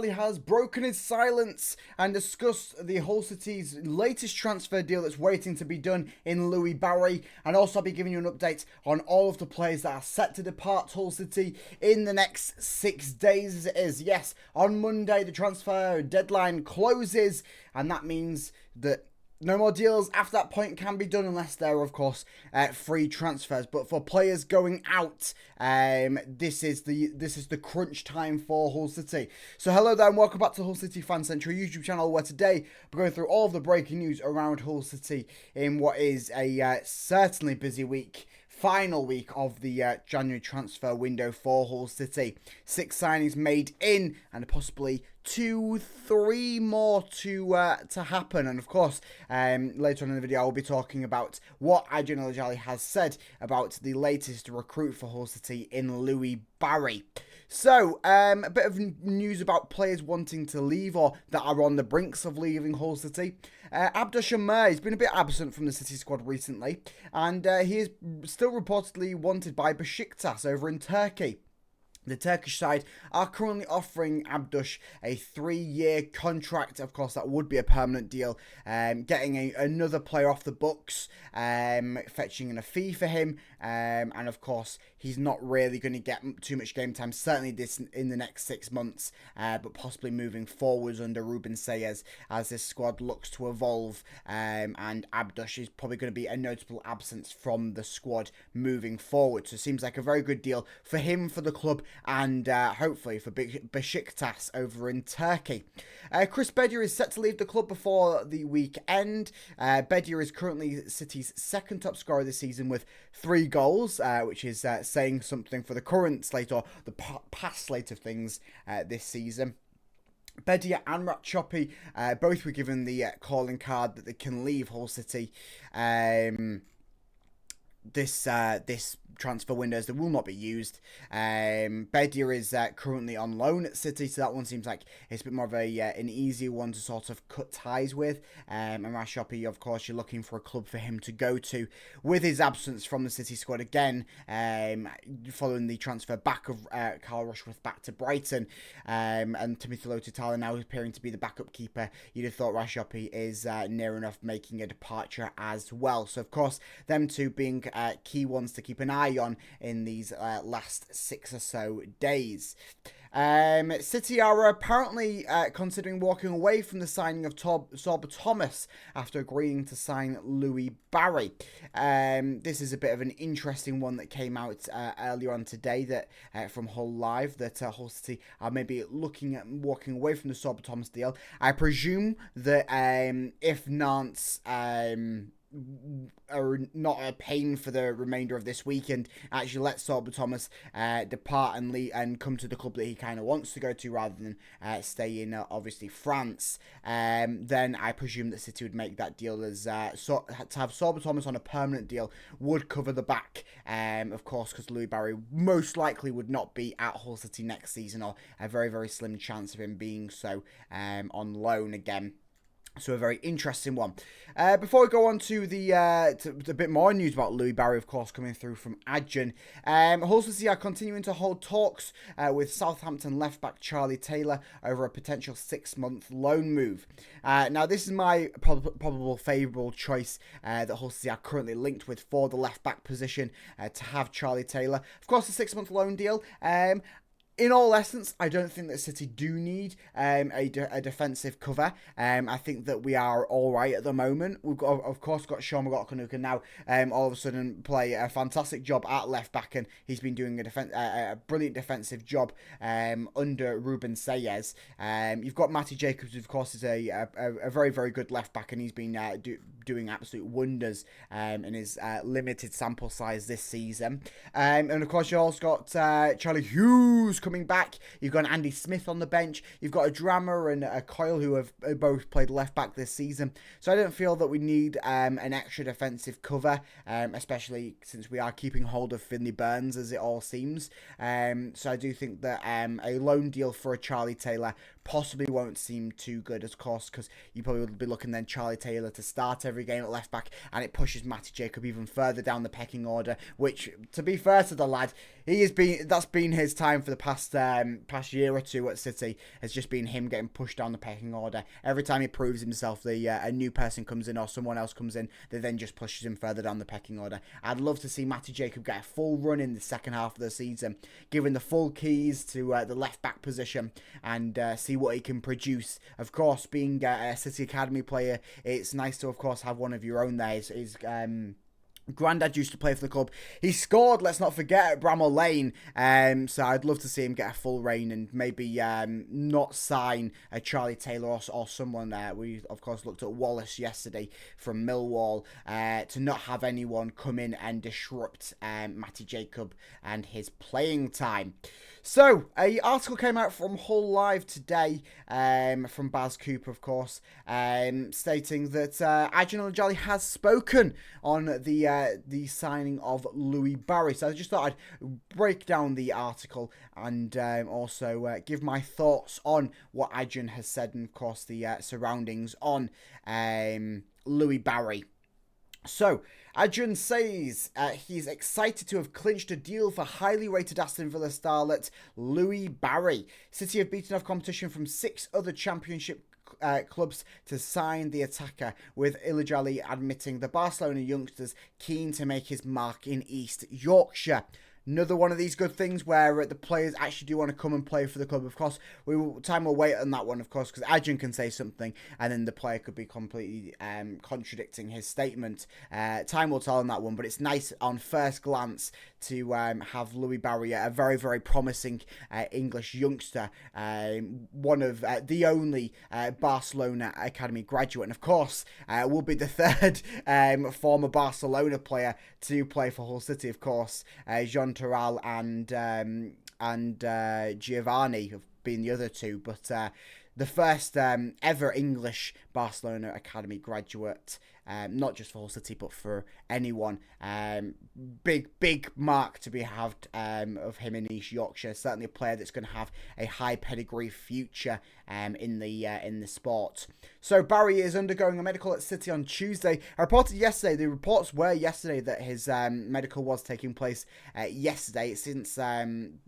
He has broken his silence and discussed the Hull City's latest transfer deal that's waiting to be done in Louie Barry, and also I'll be giving you an update on all of the players that are set to depart Hull City in the next 6 days as it is. Yes, on Monday the transfer deadline closes, and that means that no more deals after that point can be done unless they're, of course, free transfers. But for players going out, this is the crunch time for Hull City. So hello there and welcome back to HullCityFanCentral YouTube channel, where today we're going through all of the breaking news around Hull City in what is a certainly busy week. Final week of the January transfer window for Hull City. 6 signings made in, and possibly 2-3 more to happen. And of course, later on in the video, I will be talking about what Acun Ilıcalı has said about the latest recruit for Hull City in Louie Barry. So, a bit of news about players wanting to leave or that are on the brinks of leaving Hull City. Abdus has been a bit absent from the City squad recently, and he is still reportedly wanted by Besiktas over in Turkey. The Turkish side are currently offering Abdus a 3-year contract. Of course, that would be a permanent deal. Getting another player off the books, fetching in a fee for him. And of course, he's not really going to get too much game time, certainly this in the next 6 months, but possibly moving forwards under Ruben Sayers as this squad looks to evolve. And Abdus is probably going to be a notable absence from the squad moving forward. So it seems like a very good deal for him, for the club, and hopefully for Besiktas over in Turkey. Chris Bedia is set to leave the club before the weekend. Bedia is currently City's second top scorer this season with 3 goals, which is saying something for the current slate or the past slate of things this season. Bedia and Ratchopi both were given the calling card that they can leave Hull City this transfer windows. They will not be used. Bedia is currently on loan at City, so that one seems like it's a bit more of an easy one to sort of cut ties with. And Ratchopi, of course, you're looking for a club for him to go to with his absence from the City squad again, following the transfer back of Carl Rushworth back to Brighton, and Timothy Lotitala now appearing to be the backup keeper. You'd have thought Ratchopi is near enough making a departure as well. So of course, them two being key ones to keep an eye on in these last 6 or so days. City are apparently considering walking away from the signing of Sorba Thomas after agreeing to sign Louie Barry. This is a bit of an interesting one that came out earlier on today that from Hull Live, that Hull City are maybe looking at walking away from the Sorba Thomas deal. I presume that if Nantes are not a pain for the remainder of this week and actually let Sorba Thomas depart and leave and come to the club that he kind of wants to go to rather than stay in obviously France, then I presume that City would make that deal as to have Sorba Thomas on a permanent deal would cover the back, of course, because Louie Barry most likely would not be at Hull City next season, or a very, very slim chance of him being so on loan again. So a very interesting one. Before we go on to the a bit more news about Louie Barry, of course, coming through from Acun. Hull City are continuing to hold talks with Southampton left-back Charlie Taylor over a potential 6-month loan move. Now, this is my probable favourable choice that Hull City are currently linked with for the left-back position to have Charlie Taylor. Of course, a 6-month loan deal. In all essence, I don't think that City do need a defensive cover. I think that we are all right at the moment. We've got, of course, got Sean McLaughlin, who can now all of a sudden play a fantastic job at left back, and he's been doing a brilliant defensive job under Ruben Sayers. You've got Matty Jacobs, who of course is a very, very good left back, and he's been doing absolute wonders in his limited sample size this season. And of course, you also got Charlie Hughes coming back. You've got Andy Smith on the bench. You've got a Drama and a Coyle, who have both played left back this season. So I don't feel that we need an extra defensive cover, especially since we are keeping hold of Finley Burns, as it all seems. So I do think that a loan deal for a Charlie Taylor possibly won't seem too good, of course, because you probably would be looking then Charlie Taylor to start every game at left back, and it pushes Matty Jacob even further down the pecking order, which, to be fair to the lad, that's been his time for the past past year or two at City has just been him getting pushed down the pecking order. Every time he proves himself, a new person comes in or someone else comes in, that then just pushes him further down the pecking order. I'd love to see Matty Jacob get a full run in the second half of the season, given the full keys to the left back position, and see what he can produce. Of course, being a City Academy player, it's nice to, of course, have one of your own there. His granddad used to play for the club. He scored, let's not forget, at Bramall Lane. So I'd love to see him get a full reign and maybe not sign a Charlie Taylor or someone. We, of course, looked at Wallace yesterday from Millwall, to not have anyone come in and disrupt Matty Jacob and his playing time. So, an article came out from Hull Live today, from Baz Cooper, of course, stating that Acun Ilıcalı has spoken on the signing of Louie Barry. So I just thought I'd break down the article and also give my thoughts on what Acun has said and, of course, the surroundings on Louie Barry. So, Acun says he's excited to have clinched a deal for highly rated Aston Villa starlet Louie Barry. City have beaten off competition from 6 other Championship clubs to sign the attacker, with Ilıcalı admitting the Barcelona youngster's keen to make his mark in East Yorkshire. Another one of these good things where the players actually do want to come and play for the club. Of course, time will wait on that one, of course, because Acun can say something and then the player could be completely contradicting his statement. Time will tell on that one, but it's nice on first glance to have Louie Barry, a very, very promising English youngster, one of the only Barcelona Academy graduate, and of course will be the third former Barcelona player to play for Hull City. Of course, Jean Terral and Giovanni have been the other two, but the first ever English Barcelona Academy graduate, not just for Hull City, but for anyone. Big mark to be had of him in East Yorkshire. Certainly a player that's going to have a high pedigree future in the sport. So Barry is undergoing a medical at City on Tuesday. The reports were yesterday that his medical was taking place yesterday. Since then,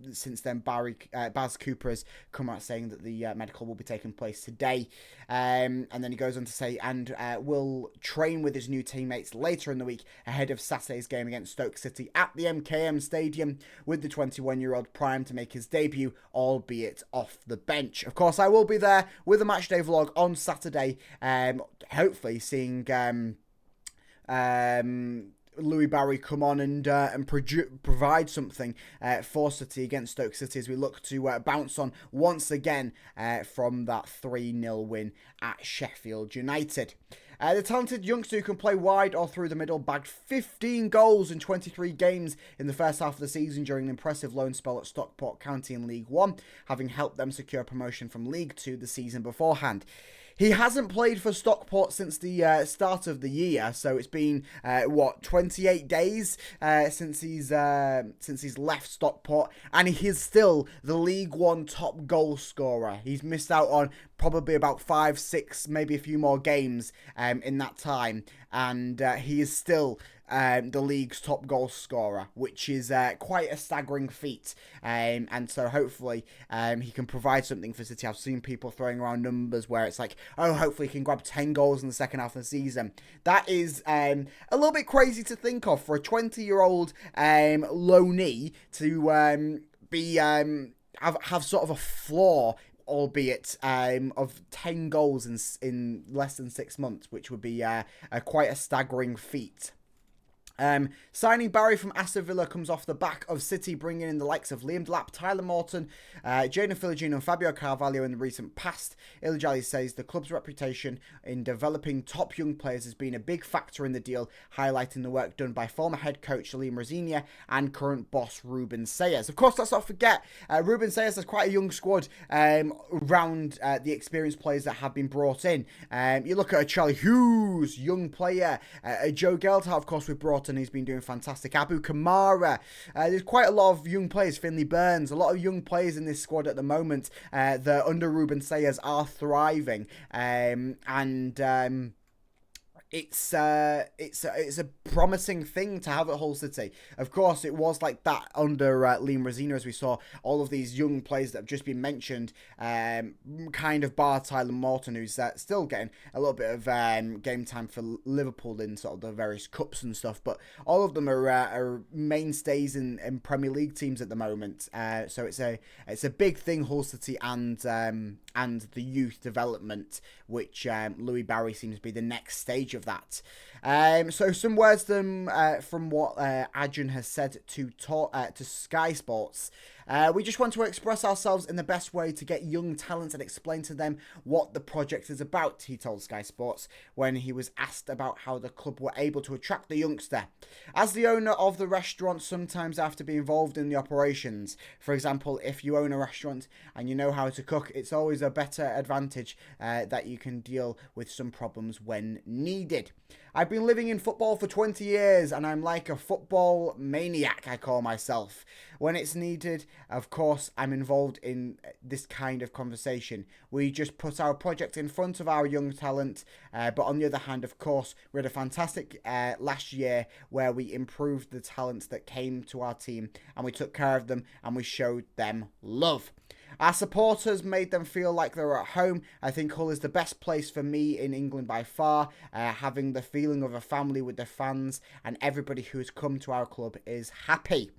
Baz Cooper has come out saying that the medical will be taking place today. And then he goes on to say, and will train with his new teammates later in the week ahead of Saturday's game against Stoke City at the MKM Stadium, with the 21-year-old primed to make his debut, albeit off the bench. Of course, I will be there with a matchday vlog on Saturday, hopefully seeing Louie Barry come on and provide something for City against Stoke City as we look to bounce on once again from that 3-0 win at Sheffield United. The talented youngster who can play wide or through the middle bagged 15 goals in 23 games in the first half of the season during an impressive loan spell at Stockport County in League One, having helped them secure promotion from League Two the season beforehand. He hasn't played for Stockport since the start of the year, so it's been 28 days since he's left Stockport, and he is still the League One top goal scorer. He's missed out on probably about 5, 6, maybe a few more games in that time, and he is still the league's top goal scorer, which is quite a staggering feat. And so hopefully he can provide something for City. I've seen people throwing around numbers where it's like, oh, hopefully he can grab 10 goals in the second half of the season. That is a little bit crazy to think of for a 20-year-old loanee to have sort of a floor, albeit of 10 goals in less than 6 months, which would be quite a staggering feat. Signing Barry from Aston Villa comes off the back of City bringing in the likes of Liam Delap, Tyler Morton, Jadon Philogene and Fabio Carvalho in the recent past. Ilıcalı says the club's reputation in developing top young players has been a big factor in the deal, highlighting the work done by former head coach Liam Rosinia and current boss Ruben Sayers. Of course, let's not forget, Ruben Sayers has quite a young squad around the experienced players that have been brought in. You look at a Charlie Hughes, young player, Joe Geltart, of course, we've brought in, he's been doing fantastic. Abu Kamara, there's quite a lot of young players. Finley Burns, a lot of young players in this squad at the moment that under Ruben Sayers are thriving, and it's a promising thing to have at Hull City. Of course, it was like that under Liam Rosina, as we saw all of these young players that have just been mentioned, kind of bar Tyler Morton, who's still getting a little bit of game time for Liverpool in sort of the various cups and stuff. But all of them are mainstays in Premier League teams at the moment. So it's a big thing, Hull City and the youth development, which Louie Barry seems to be the next stage of that. So some words from what Acun has said to Sky Sports. We just want to express ourselves in the best way to get young talent and explain to them what the project is about, he told Sky Sports when he was asked about how the club were able to attract the youngster. As the owner of the restaurant, sometimes I have to be involved in the operations. For example, if you own a restaurant and you know how to cook, it's always a better advantage that you can deal with some problems when needed. I've been living in football for 20 years and I'm like a football maniac, I call myself. When it's needed, of course, I'm involved in this kind of conversation. We just put our project in front of our young talent, but on the other hand, of course, we had a fantastic last year where we improved the talents that came to our team and we took care of them and we showed them love. Our supporters made them feel like they were at home. I think Hull is the best place for me in England by far, having the feeling of a family with the fans, and everybody who has come to our club is happy.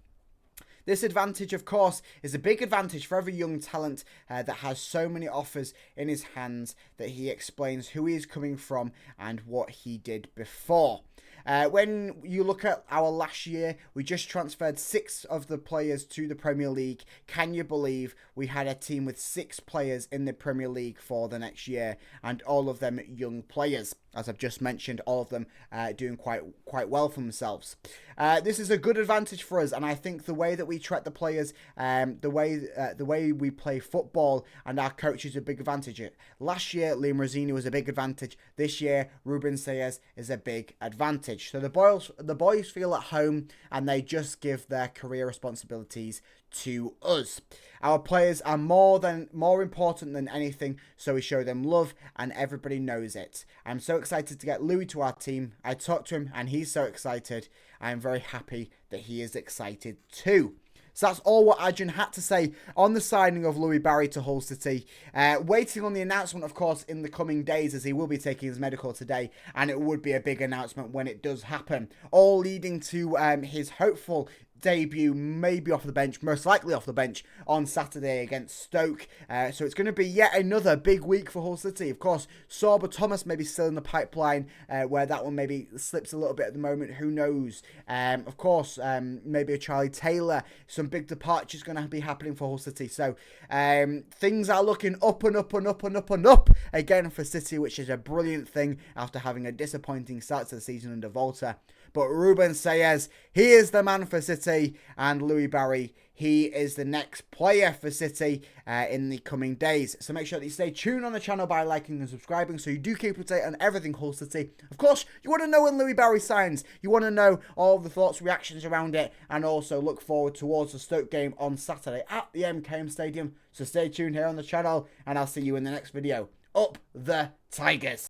This advantage, of course, is a big advantage for every young talent that has so many offers in his hands that he explains who he is coming from and what he did before. When you look at our last year, we just transferred 6 of the players to the Premier League. Can you believe we had a team with 6 players in the Premier League for the next year, and all of them young players? As I've just mentioned, all of them doing quite well for themselves. This is a good advantage for us, and I think the way that we treat the players, the way we play football, and our coaches are a big advantage. Last year, Liam Rosini was a big advantage. This year, Ruben Sayers is a big advantage. So the boys feel at home, and they just give their career responsibilities to us. Our players are more important than anything, so we show them love and everybody knows it. I'm so excited to get Louie to our team. I talked to him and he's so excited. I am very happy that he is excited too. So that's all what Acun had to say on the signing of Louie Barry to Hull City. Waiting on the announcement, of course, in the coming days, as he will be taking his medical today, and it would be a big announcement when it does happen. All leading to his hopeful debut, maybe off the bench, most likely off the bench on Saturday against Stoke. So it's going to be yet another big week for Hull City. Of course, Sorba Thomas maybe still in the pipeline, where that one maybe slips a little bit at the moment. Who knows? Of course, maybe a Charlie Taylor. Some big departures going to be happening for Hull City. So things are looking up and up and up and up and up again for City, which is a brilliant thing after having a disappointing start to the season under Volta. But Ruben Sayers, he is the man for City, and Louie Barry, he is the next player for City in the coming days. So make sure that you stay tuned on the channel by liking and subscribing so you do keep up to date on everything Hull City. Of course, you want to know when Louie Barry signs. You want to know all the thoughts, reactions around it, and also look forward towards the Stoke game on Saturday at the MKM Stadium. So stay tuned here on the channel, and I'll see you in the next video. Up the Tigers!